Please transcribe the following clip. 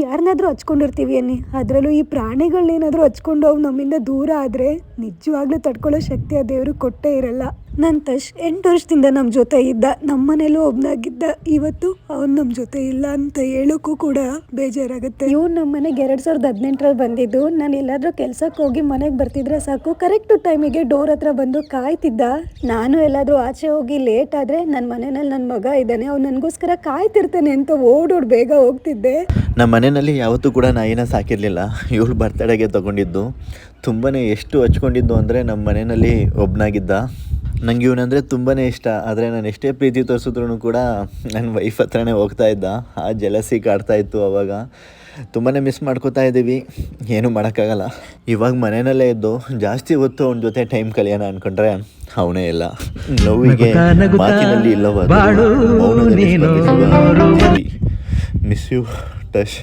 ಯಾರನ್ನಾದ್ರೂ ಹಚ್ಕೊಂಡಿರ್ತೀವಿ ಅನ್ನಿ, ಅದರಲ್ಲೂ ಈ ಪ್ರಾಣಿಗಳನ್ನೇನಾದರೂ ಹಚ್ಕೊಂಡು ಅವು ನಮ್ಮಿಂದ ದೂರ ಆದರೆ ನಿಜವಾಗ್ಲೂ ತಡ್ಕೊಳ್ಳೋ ಶಕ್ತಿ ಆ ದೇವರು ಕೊಟ್ಟೇ ಇರಲ್ಲ. ನನ್ನ ತಶ್ 8 ವರ್ಷದಿಂದ ನಮ್ಮ ಜೊತೆ ಇದ್ದ, ನಮ್ಮ ಮನೇಲೂ ಒಬ್ನಾಗಿದ್ದ. ಇವತ್ತು ಅವ್ನು ನಮ್ಮ ಜೊತೆ ಇಲ್ಲ ಅಂತ ಹೇಳೋಕ್ಕೂ ಕೂಡ ಬೇಜಾರಾಗುತ್ತೆ. ಇವ್ನು ನಮ್ಮ ಮನೆಗೆ 2018ರಲ್ಲಿ ಬಂದಿದ್ದು. ನಾನು ಎಲ್ಲಾದರೂ ಕೆಲ್ಸಕ್ಕೆ ಹೋಗಿ ಮನೆಗೆ ಬರ್ತಿದ್ರೆ ಸಾಕು, ಕರೆಕ್ಟು ಟೈಮಿಗೆ ಡೋರ್ ಹತ್ರ ಬಂದು ಕಾಯ್ತಿದ್ದ. ನಾನು ಎಲ್ಲಾದರೂ ಆಚೆ ಹೋಗಿ ಲೇಟ್ ಆದರೆ ನನ್ನ ಮನೆಯಲ್ಲಿ ನನ್ನ ಮಗ ಇದ್ದಾನೆ, ಅವ್ನು ನನಗೋಸ್ಕರ ಕಾಯ್ತಿರ್ತಾನೆ ಅಂತ ಓಡೋಡ್ ಬೇಗ ಹೋಗ್ತಿದ್ದೆ. ನಮ್ಮ ಮನೆಯಲ್ಲಿ ಯಾವತ್ತೂ ಕೂಡ ನಾಯಿನ ಸಾಕಿರಲಿಲ್ಲ. ಇವಳು ಬರ್ತಡೆಗೆ ತೊಗೊಂಡಿದ್ದು. ತುಂಬಾ ಎಷ್ಟು ಹಚ್ಕೊಂಡಿದ್ದು ಅಂದರೆ ನಮ್ಮ ಮನೆಯಲ್ಲಿ ಒಬ್ಬನಾಗಿದ್ದ. ನನಗೆ ಇವನಂದರೆ ತುಂಬಾ ಇಷ್ಟ. ಆದರೆ ನಾನು ಎಷ್ಟೇ ಪ್ರೀತಿ ತೋರಿಸಿದ್ರು ಕೂಡ ನನ್ನ ವೈಫ್ ಹತ್ರನೇ ಹೋಗ್ತಾ ಇದ್ದ. ಆ ಜಲಸಿ ಕಾಡ್ತಾಯಿತ್ತು. ಆವಾಗ ತುಂಬಾ ಮಿಸ್ ಮಾಡ್ಕೋತಾ ಇದ್ದೀವಿ. ಏನೂ ಮಾಡೋಕ್ಕಾಗಲ್ಲ. ಇವಾಗ ಮನೆಯಲ್ಲೇ ಇದ್ದು ಜಾಸ್ತಿ ಹೊತ್ತು ಅವನ ಜೊತೆ ಟೈಮ್ ಕಲಿಯೋಣ ಅಂದ್ಕೊಂಡ್ರೆ ಅವನೇ ಇಲ್ಲ. ನೋವಿಗೆ ಮಾತಿನಲ್ಲಿ ಇಲ್ಲವ, ಮಿಸ್ ಯು ಟಶ್.